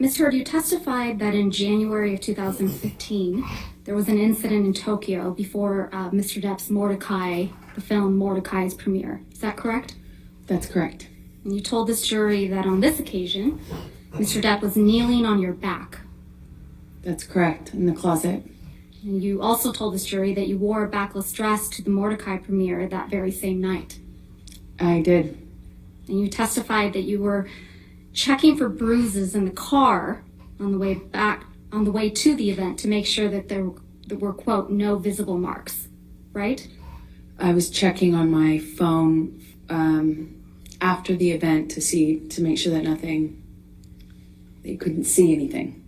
Ms. Heard, you testified that in January of 2015, there was an incident in Tokyo before Mr. Depp's Mordecai, the film Mordecai's premiere. Is that correct? That's correct. And you told this jury that on this occasion, Mr. Depp was kneeling on your back. That's correct, in the closet. And you also told this jury that you wore a backless dress to the Mordecai premiere that very same night. I did. And you testified that you were checking for bruises in the car on the way to the event to make sure that there were, quote, no visible marks, right? I was checking on my phone after the event to make sure that you couldn't see anything.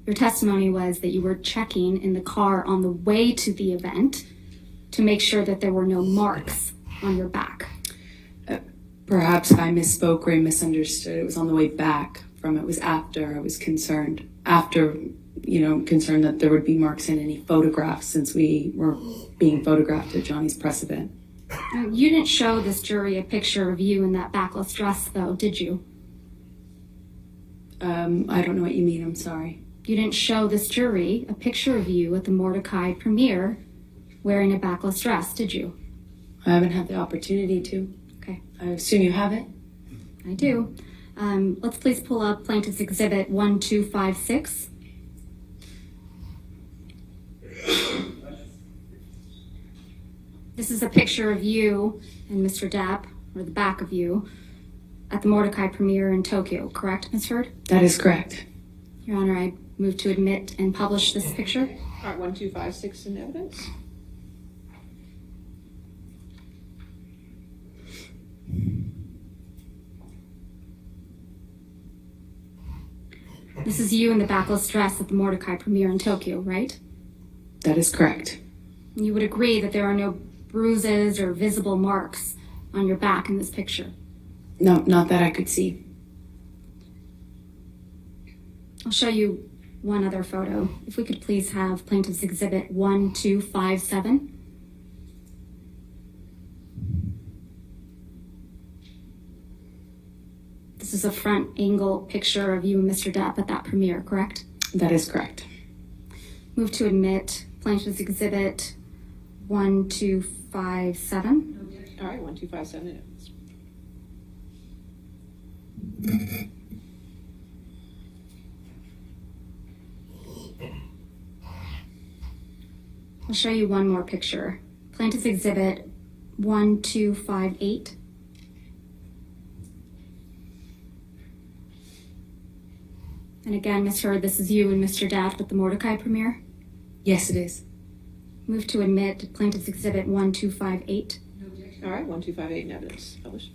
Your testimony was that you were checking in the car on the way to the event to make sure that there were no marks on your back. Perhaps I misspoke or I misunderstood. It was on the way back from it. It was after I was concerned. Concerned that there would be marks in any photographs since we were being photographed at Johnny's press event. You didn't show this jury a picture of you in that backless dress, though, did you? I don't know what you mean. I'm sorry. You didn't show this jury a picture of you at the Mordecai premiere wearing a backless dress, did you? I haven't had the opportunity to. Okay. I assume you have it? I do. Let's please pull up Plaintiff's Exhibit 1256. This is a picture of you and Mr. Depp, or the back of you, at the Mordecai premiere in Tokyo, correct, Ms. Heard? That is correct. Your Honor, I move to admit and publish this picture. All right, 1256 in evidence. This is you in the backless dress at the Mordecai premiere in Tokyo, right? That is correct. You would agree that there are no bruises or visible marks on your back in this picture? No, not that I could see. I'll show you one other photo. If we could please have Plaintiff's Exhibit 1257. This is a front angle picture of you and Mr. Depp at that premiere, correct? That is correct. Move to admit Plaintiff's Exhibit 1257. All right, 1257 in evidence. I'll show you one more picture. Plaintiff's Exhibit 1258. And again, Ms. Heard, this is you and Mr. Depp at the Mordecai premiere. Yes, it is. Move to admit Plaintiff's Exhibit 1258. All right, 1258 in evidence. Published.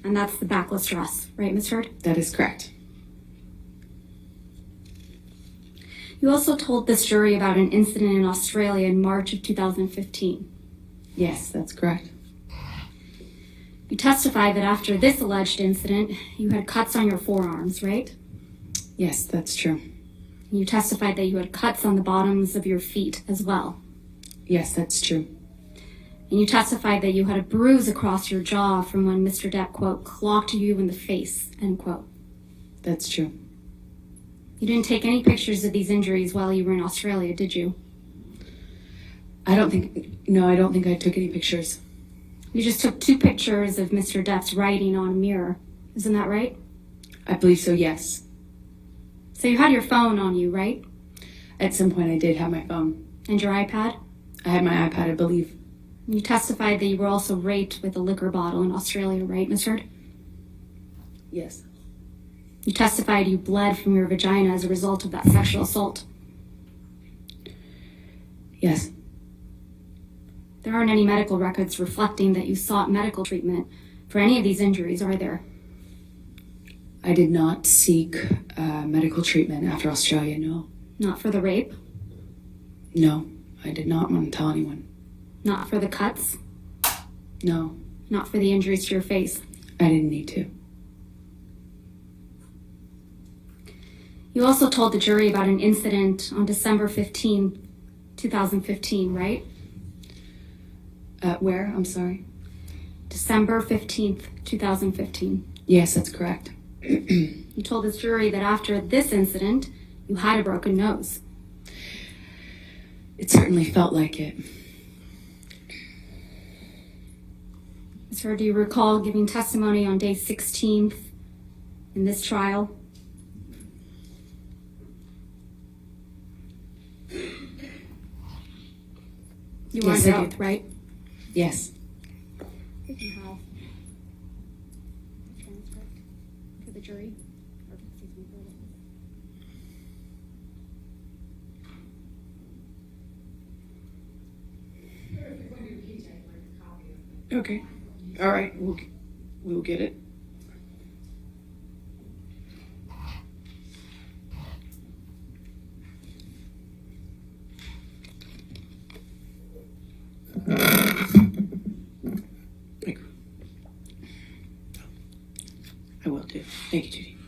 And that's the backless dress, right, Ms. Heard? That is correct. You also told this jury about an incident in Australia in March of 2015. Yes, that's correct. You testified that after this alleged incident, you had cuts on your forearms, right? Yes, that's true. You testified that you had cuts on the bottoms of your feet as well. Yes, that's true. And you testified that you had a bruise across your jaw from when Mr. Depp, quote, clocked you in the face, end quote. That's true. You didn't take any pictures of these injuries while you were in Australia, did you? I don't think I took any pictures. You just took 2 pictures of Mr. Depp's writing on a mirror. Isn't that right? I believe so, yes. So you had your phone on you, right? At some point I did have my phone. And your iPad? I had my iPad, I believe. You testified that you were also raped with a liquor bottle in Australia, right, Ms. Heard? Yes. You testified you bled from your vagina as a result of that sexual assault. Yes. There aren't any medical records reflecting that you sought medical treatment for any of these injuries, are there? I did not seek medical treatment after Australia, no. Not for the rape? No, I did not want to tell anyone. Not for the cuts? No. Not for the injuries to your face? I didn't need to. You also told the jury about an incident on December 15, 2015, right? Where? I'm sorry. December 15th, 2015. Yes, that's correct. You told this jury that after this incident, you had a broken nose. It certainly felt like it. Sir, do you recall giving testimony on day 16th in this trial? You were Yes, under I oath, did. right? Yes. You can have a transcript for the jury. Or, excuse me, for the witness. Okay. All right, we'll get it. I will do. Thank you, Judy.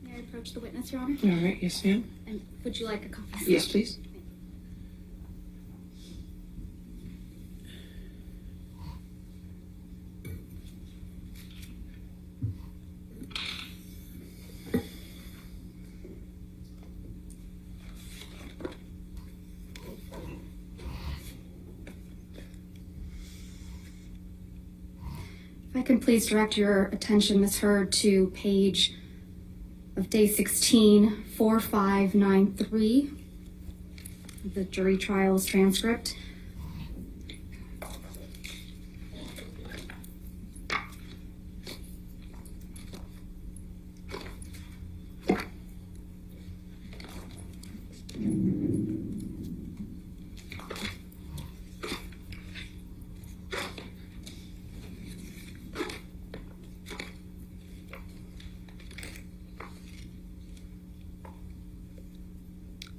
May I approach the witness, Your Honor? All right, yes, ma'am. And would you like a copy? Yes, please. If I can please direct your attention, Ms. Hurd, to page of day 16, 4593, of the jury trials transcript.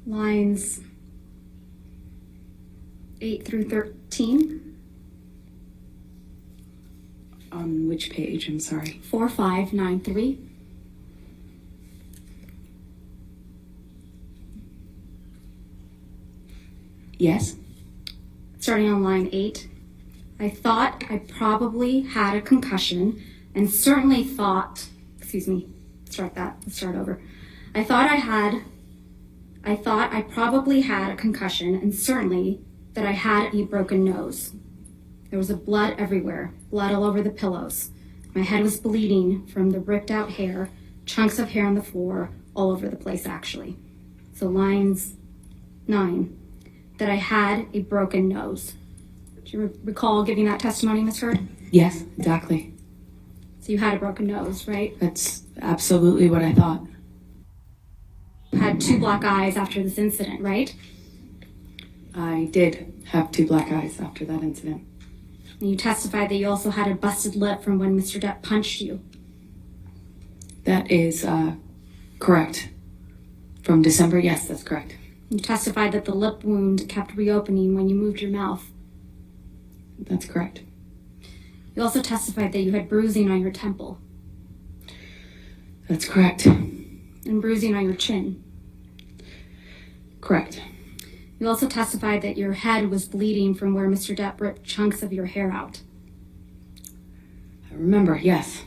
Lines 8 through 13, On which page? I'm sorry. 4593. Yes? Starting on line 8. I thought I probably had a concussion and certainly thought, excuse me, start that, let's start over. I thought I probably had a concussion and certainly that I had a broken nose. There was blood everywhere, blood all over the pillows. My head was bleeding from the ripped out hair, chunks of hair on the floor, all over the place actually. So lines 9, that I had a broken nose. Do you recall giving that testimony, Ms. Hurd? Yes, exactly. So you had a broken nose, right? That's absolutely what I thought. You had 2 black eyes after this incident, right? I did have 2 black eyes after that incident. And you testified that you also had a busted lip from when Mr. Depp punched you. That is correct. From December, yes, that's correct. You testified that the lip wound kept reopening when you moved your mouth. That's correct. You also testified that you had bruising on your temple That's correct. and bruising on your chin. Correct. You also testified that your head was bleeding from where Mr. Depp ripped chunks of your hair out. I remember, yes.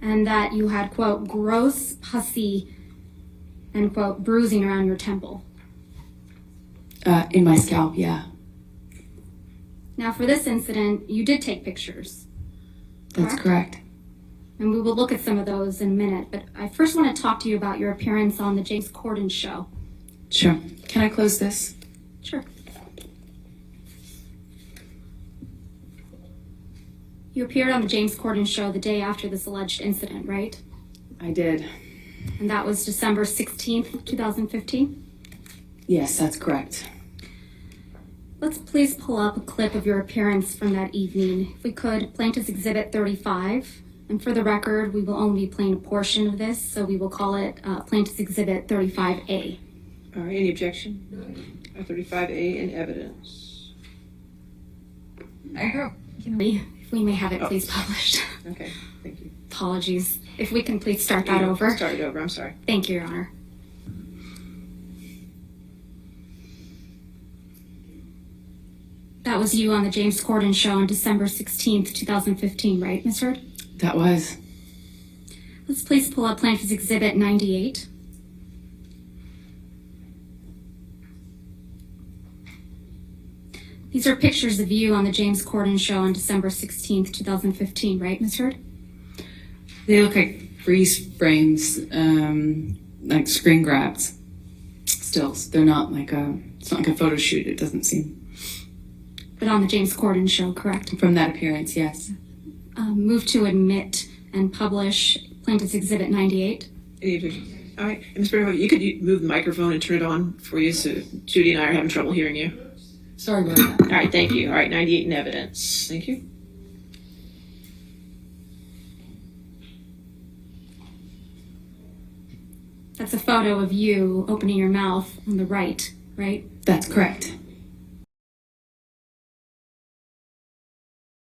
And that you had, quote, gross, pussy, and, quote, bruising around your temple. In my scalp, yeah. Now, for this incident, you did take pictures. That's correct. And we will look at some of those in a minute. But I first want to talk to you about your appearance on the James Corden show. Sure. Can I close this? Sure. You appeared on the James Corden show the day after this alleged incident, right? I did. And that was December 16th, 2015? Yes, that's correct. Let's please pull up a clip of your appearance from that evening. If we could, Plaintiff's Exhibit 35. And for the record, we will only be playing a portion of this, so we will call it Plaintiff's Exhibit 35A. All right, any objection? 35A in evidence. If We may have it please published. Okay, thank you. Apologies. If we can please start that over. Start it over, I'm sorry. Thank you, Your Honor. That was you on the James Corden show on December 16th, 2015, right, Ms. Hurd? That was. Let's please pull up Plaintiff's Exhibit 98. These are pictures of you on the James Corden show on December 16th, 2015, right, Ms. Hurd? They look like freeze frames, like screen grabs. Stills. They're not like it's not like a photo shoot, it doesn't seem. But on the James Corden show, correct? From that appearance, yes. Move to admit and publish Plaintiff's Exhibit 98. All right, and Ms. Berhoff, you could move the microphone and turn it on for you, so Judy and I are having trouble hearing you. Sorry about that. All right, thank you. All right, 98 in evidence. Thank you. That's a photo of you opening your mouth on the right, right? That's correct.